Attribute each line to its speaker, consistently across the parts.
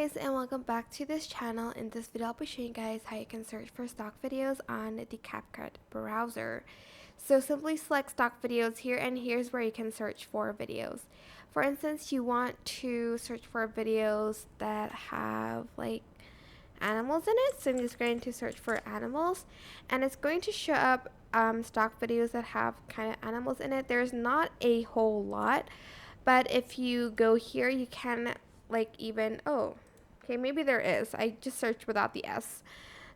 Speaker 1: guys, and welcome back to this channel. In this video I'll be showing you guys how you can search for stock videos on the CapCut browser. So simply select stock videos here, and here's where you can search for videos. For instance, you want to search for videos that have like animals in it, so I'm just going to search for animals, and it's going to show up stock videos that have kind of animals in it. There's not a whole lot, but if you go here you can okay, maybe there is. I just searched without the S.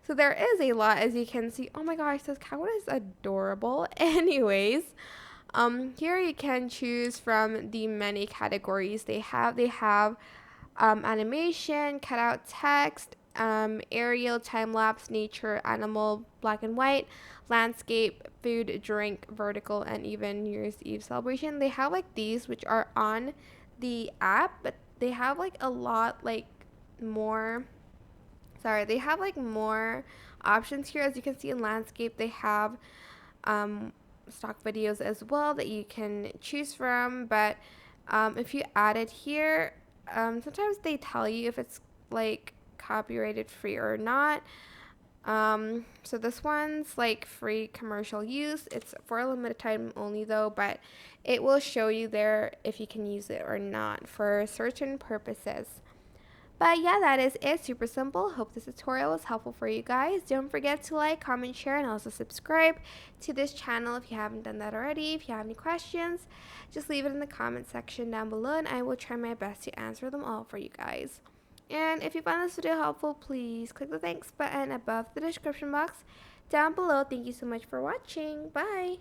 Speaker 1: So there is a lot, as you can see. Oh my gosh, this cow is adorable. Anyways, here you can choose from the many categories they have. They have animation, cutout text, aerial, time lapse, nature, animal, black and white, landscape, food, drink, vertical, and even New Year's Eve celebration. They have like these, which are on the app, but they have like a lot more. They have like more options here. As you can see in landscape, they have stock videos as well that you can choose from. But if you add it here, sometimes they tell you if it's like copyrighted free or not. So this one's like free commercial use. It's for a limited time only though, but it will show you there if you can use it or not for certain purposes. But yeah, that is it. Super simple. Hope this tutorial was helpful for you guys. Don't forget to like, comment, share, and also subscribe to this channel if you haven't done that already. If you have any questions, just leave it in the comment section down below, and I will try my best to answer them all for you guys. And if you found this video helpful, please click the thanks button above the description box down below. Thank you so much for watching. Bye!